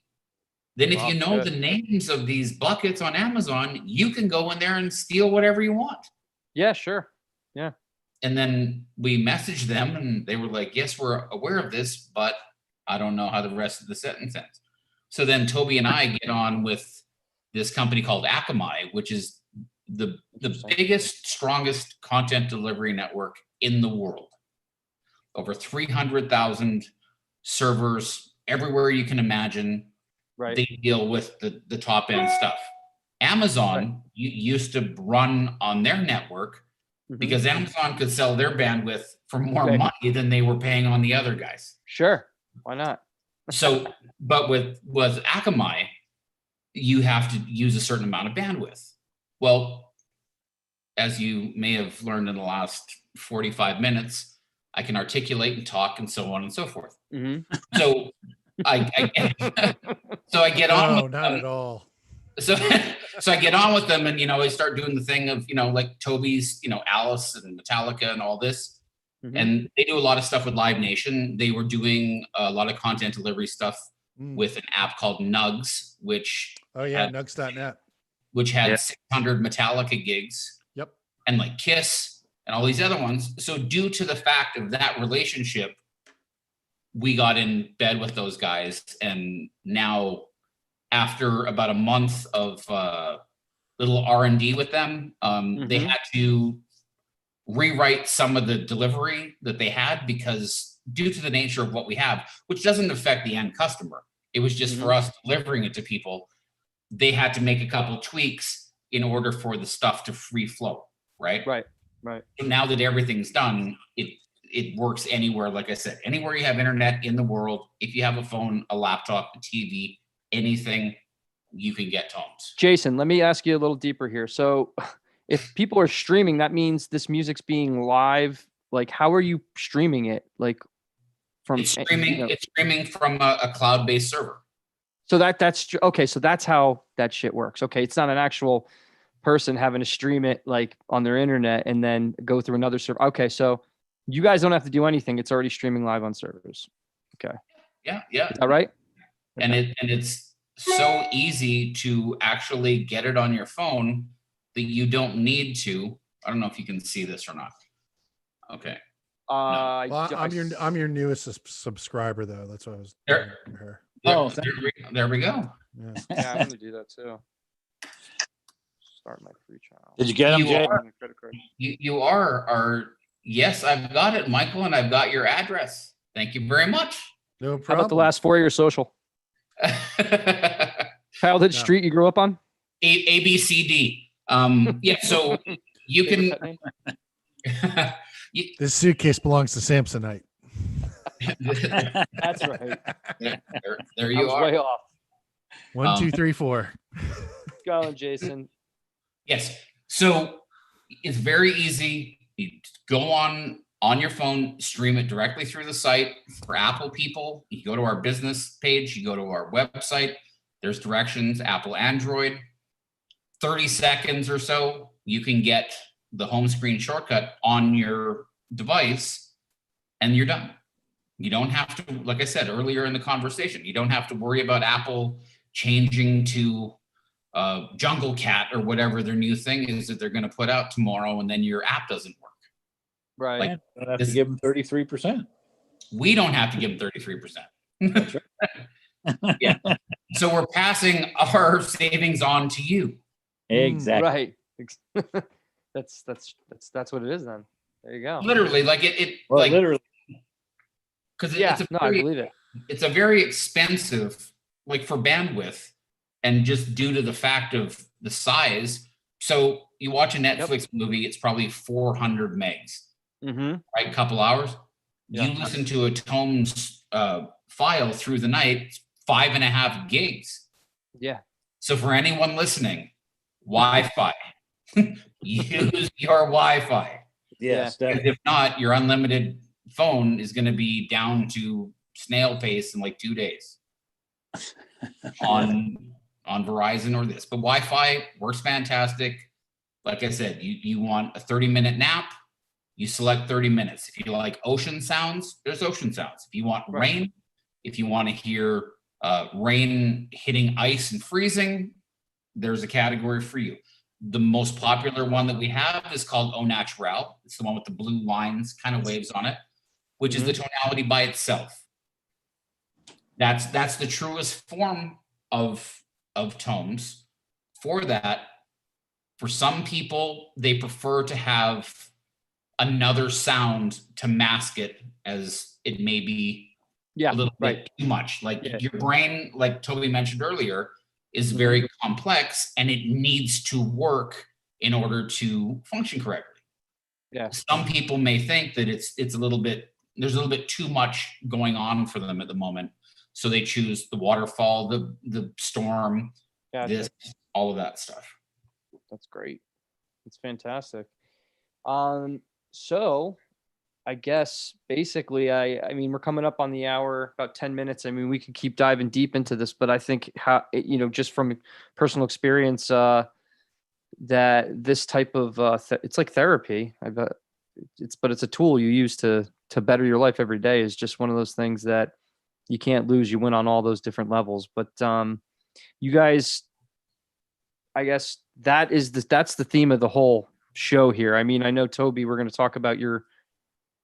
Then if you know the names of these buckets on Amazon, you can go in there and steal whatever you want.
Yeah, sure. Yeah.
And then we messaged them, and they were like, "Yes, we're aware of this, but I don't know how the rest of the sentence ends." So then Toby and I get on with this company called Akamai, which is the biggest, strongest content delivery network in the world. Over 300,000 servers everywhere you can imagine.
Right.
They deal with the top end stuff. Amazon used to run on their network because Amazon could sell their bandwidth for more money than they were paying on the other guys.
Sure. Why not?
So, but with Akamai, you have to use a certain amount of bandwidth. Well, as you may have learned in the last 45 minutes, I can articulate and talk and so on and so forth. So I get on.
No, not at all.
so so I get on with them, and I start doing the thing of like Toby's, Alice and Metallica and all this, and they do a lot of stuff with Live Nation. They were doing a lot of content delivery stuff with an app called Nugs, which
Nugs.net,
which had 600 Metallica gigs.
Yep.
And like Kiss and all these other ones. So due to the fact of that relationship, we got in bed with those guys, and now after about a month of little R&D with them, they had to rewrite some of the delivery that they had, because due to the nature of what we have, which doesn't affect the end customer, it was just for us delivering it to people. They had to make a couple tweaks in order for the stuff to free flow, right?
Right.
So now that everything's done, it works anywhere. Like I said, anywhere you have internet in the world, if you have a phone, a laptop, a TV, anything, you can get Tones.
Jason, let me ask you a little deeper here. So if people are streaming, that means this music's being live. Like, how are you streaming it? Like,
It's streaming from a cloud-based server.
So that's okay. So that's how that shit works. Okay, it's not an actual person having to stream it like on their internet and then go through another server. Okay, so you guys don't have to do anything. It's already streaming live on servers. Okay.
Yeah.
Is that right?
And it's so easy to actually get it on your phone that you don't need to. I don't know if you can see this or not. Okay.
I'm your newest subscriber though. That's what I was
there. There we go.
Yeah, I'm gonna do that too. Start my free trial.
Did you get them, Jay?
You are. Yes, I've got it, Michael, and I've got your address. Thank you very much.
No problem.
How about the last 4 of your social? Childhood street you grew up on?
A B C D. Yeah. So you can.
This suitcase belongs to Samsonite.
That's right.
There you are.
Way off.
1, 2, 3, 4.
Going, Jason.
Yes. So it's very easy. You go on your phone, stream it directly through the site. For Apple people, you go to our business page, you go to our website. There's directions, Apple, Android. 30 seconds or so, you can get the home screen shortcut on your device, and you're done. You don't have to, like I said earlier in the conversation, you don't have to worry about Apple changing to Jungle Cat or whatever their new thing is that they're going to put out tomorrow, and then your app doesn't work.
Right.
Like,
don't have to give them 33%.
We don't have to give them 33%. Yeah. So we're passing our savings on to you.
Exactly.
Right. That's what it is then. There you go.
Literally, like
literally.
Because
I believe it.
It's a very expensive, like for bandwidth, and just due to the fact of the size. So you watch a Netflix movie, it's probably 400 megs, right? A couple hours.
Yeah.
You listen to a Tomes file through the night, it's 5.5 gigs.
Yeah.
So for anyone listening, Wi-Fi, use your Wi-Fi.
Yes.
Because if not, your unlimited phone is going to be down to snail pace in like 2 days on Verizon or this. But Wi-Fi works fantastic. Like I said, you want a 30-minute nap, you select 30 minutes. If you like ocean sounds, there's ocean sounds. If you want rain, if you want to hear rain hitting ice and freezing, there's a category for you. The most popular one that we have is called Au Naturel. It's the one with the blue lines, kind of waves on it, which is the tonality by itself. That's the truest form of tones. For that, for some people, they prefer to have another sound to mask it, as it may be a little bit too much. Like your brain, like Toby mentioned earlier, is very complex, and it needs to work in order to function correctly.
Yeah.
Some people may think that it's a little bit, there's a little bit too much going on for them at the moment. So they choose the waterfall, the storm, all of that stuff.
That's great. It's fantastic. So I guess basically, I mean, we're coming up on the hour, about 10 minutes. I mean, we could keep diving deep into this, but I think just from personal experience, that this type of, it's like therapy. I bet but it's a tool you use to better your life every day, is just one of those things that you can't lose. You win on all those different levels, but, you guys, I guess that's the theme of the whole show here. I mean, I know Toby, we're going to talk about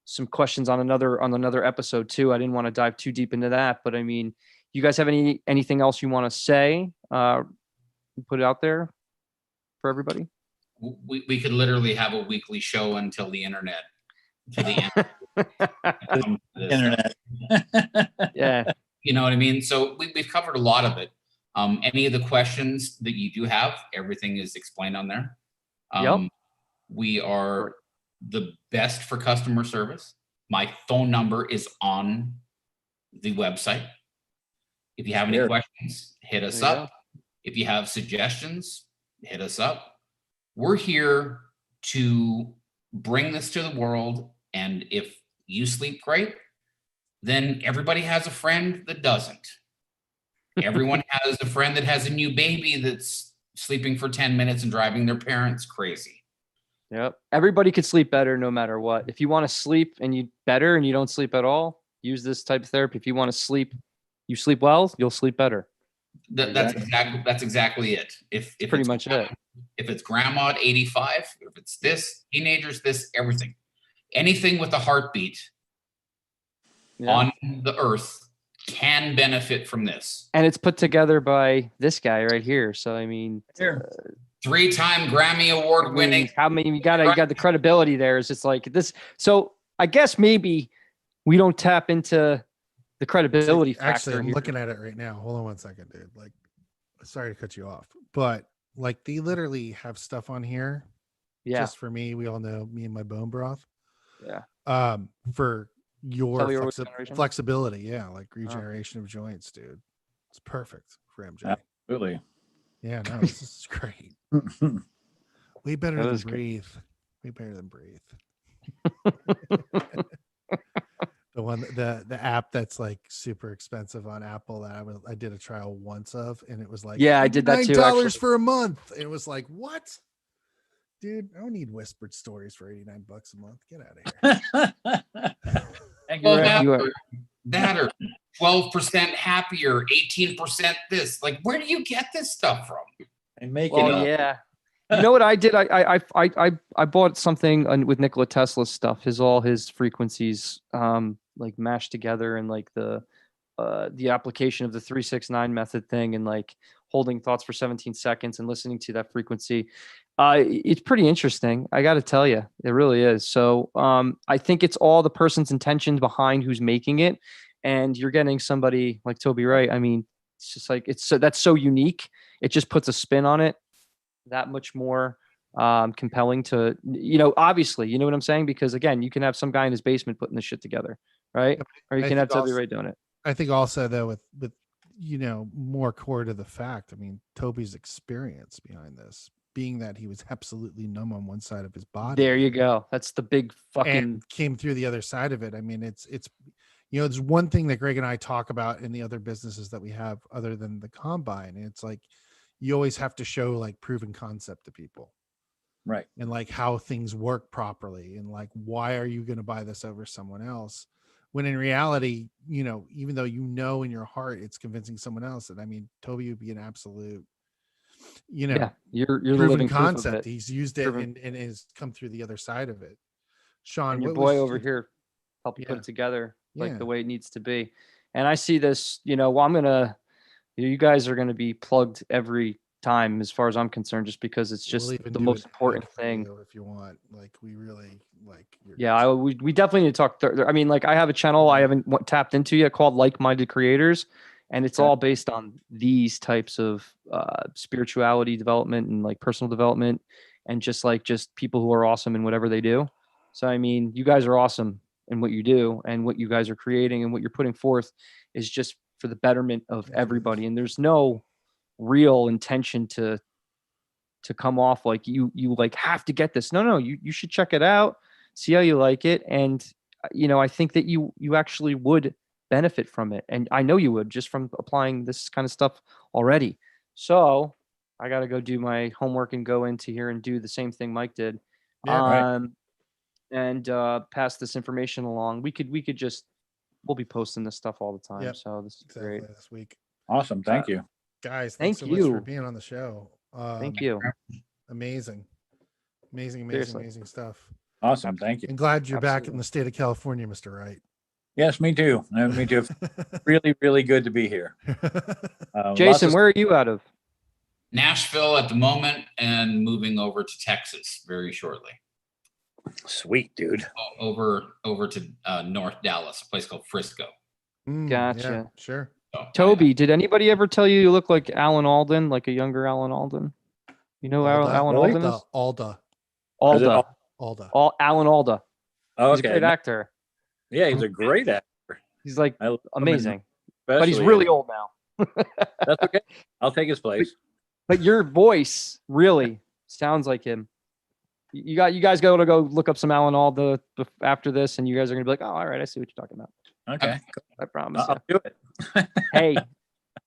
some questions on another episode too. I didn't want to dive too deep into that, but I mean, you guys have anything else you want to say? Put it out there for everybody.
We could literally have a weekly show until the internet, to the end.
Internet.
Yeah.
You know what I mean? So we've covered a lot of it. Any of the questions that you do have, everything is explained on there.
Yep.
We are the best for customer service. My phone number is on the website. If you have any questions, hit us up. If you have suggestions, hit us up. We're here to bring this to the world. And if you sleep great, then everybody has a friend that doesn't. Everyone has a friend that has a new baby that's sleeping for 10 minutes and driving their parents crazy.
Yep. Everybody could sleep better no matter what. If you want to sleep and you don't sleep at all, use this type of therapy. If you want to sleep, you sleep well, you'll sleep better.
That's exactly it. If
pretty much it.
If it's grandma at 85, if it's this, teenagers, this, everything. Anything with a heartbeat on the earth can benefit from this.
And it's put together by this guy right here. So I mean,
3-time Grammy Award winning.
How many you got the credibility there? Is just like this. So I guess maybe we don't tap into the credibility factor.
Actually, I'm
here.
looking at it right now. Hold on one second, dude. Like, sorry to cut you off, but like they literally have stuff on here.
Yeah.
Just for me, we all know me and my bone broth.
Yeah.
For your flexibility. Yeah. Like regeneration of joints, dude. It's perfect for MJ.
Absolutely.
Yeah. No, this is great. Way better than breathe. Way better than breathe. The one, the app that's like super expensive on Apple that I did a trial once of, and it was like,
I did that too.
$9 for a month. It was like, what? Dude, I don't need whispered stories for $89 a month. Get out of here.
Well, that or 12% happier, 18% this. Like, where do you get this stuff from?
And make it up.
Yeah. You know what I did? I bought something with Nikola Tesla's stuff. All his frequencies like mashed together, and like the application of the 369 method thing, and like holding thoughts for 17 seconds and listening to that frequency. It's pretty interesting. I got to tell you, it really is. So I think it's all the person's intentions behind who's making it, and you're getting somebody like Toby Wright. I mean, it's just like that's so unique. It just puts a spin on it that much more compelling to, obviously, you know what I'm saying? Because again, you can have some guy in his basement putting this shit together, right? Or you can have Toby Wright doing it.
I think also though with more core to the fact, I mean, Toby's experience behind this, being that he was absolutely numb on one side of his body.
There you go. That's the big fucking
and came through the other side of it. I mean, it's there's one thing that Greg and I talk about in the other businesses that we have other than the combine. And it's like, you always have to show like proven concept to people.
Right.
And like how things work properly. And like, why are you going to buy this over someone else? When in reality, even though in your heart, it's convincing someone else. And I mean, Toby would be an absolute,
you're the
proven
living
concept. He's used it and has come through the other side of it. Sean,
and your boy over here helped put it together like the way it needs to be. And I see this, you guys are going to be plugged every time as far as I'm concerned, just because it's just the most important thing.
If you want, like, we really like.
We definitely need to talk. I mean, like, I have a channel I haven't tapped into yet called Like-Minded Creators, and it's all based on these types of spirituality development and like personal development, and just people who are awesome in whatever they do. So, I mean, you guys are awesome in what you do, and what you guys are creating and what you're putting forth is just for the betterment of everybody. And there's no real intention to come off like you like have to get this. No, you should check it out, see how you like it. And I think that you actually would benefit from it, and I know you would just from applying this kind of stuff already. So I got to go do my homework and go into here and do the same thing Mike did.
Yeah.
Right.
And pass this information along. We'll be posting this stuff all the time.
Yep,
So this is
exactly
great.
this week.
Awesome. Thank you.
Guys, thanks
Thank
so much for
you.
being on the show.
Thank you.
Amazing. Amazing
Seriously.
stuff.
Awesome. Thank you.
And glad you're back in
Absolutely.
the state of California, Mr. Wright.
Yes, me too. Me too. Really, really good to be here. Lots
Jason,
of-
where are you out of?
Nashville at the moment and moving over to Texas very shortly.
Sweet, dude.
Over to North Dallas, a place called Frisco.
Yeah,
Gotcha.
sure.
So,
Toby, did anybody ever tell you look like Alan Alden, like a younger Alan Alden? You know who Alan
Really?
Alden is?
Alda.
Is it
Alda.
Alda.
Alan Alda.
Oh,
He's a
okay.
great actor.
Yeah, he's a great actor.
He's like
I love him
amazing. But he's
especially
really
in-
old now.
That's okay. I'll take his place.
But your voice really sounds like him. You guys got to go look up some Alan Alda after this, and you guys are gonna be like, oh, all right, I see what you're talking about.
Okay.
I promise.
I'll do it.
Hey,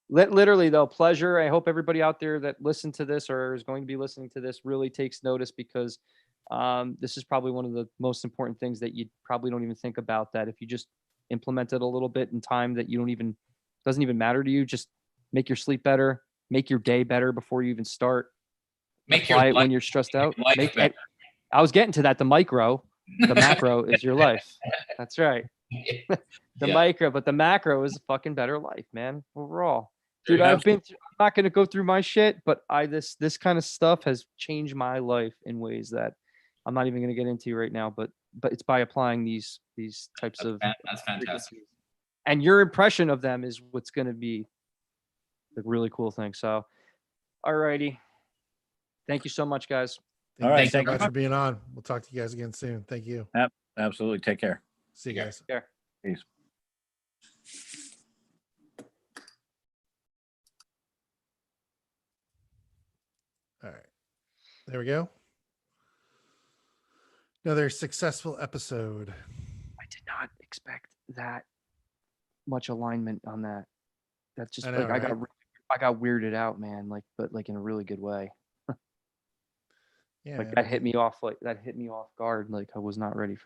literally though, pleasure. I hope everybody out there that listened to this or is going to be listening to this really takes notice, because this is probably one of the most important things that you probably don't even think about, that if you just implement it a little bit in time that doesn't even matter to you, just make your sleep better, make your day better before you even start.
Make your
Apply it when
life-
you're stressed out.
life
Make
better.
it. I was getting to that. The macro is your life. That's right. The
Yeah.
micro, but the macro is a fucking better life, man. Overall,
There
dude,
you
I'm not gonna go through my shit, but this kind of stuff has changed my life in ways that I'm not even gonna get into right now. But it's by applying these types of
That's fantastic.
frequencies. And your impression of them is what's gonna be the really cool thing. So, alrighty, thank you so much, guys.
Thank
All right,
you so
thank you.
much for being on. We'll talk to you guys again soon. Thank you.
Absolutely. Take care.
See you
Yeah.
guys.
Peace.
All right. There we go. Another successful episode.
I did not expect that much alignment on that. That's just
I know,
like
right?
I got weirded out, man. But in a really good way.
Yeah,
Like
man.
that hit me off guard. Like I was not ready for that.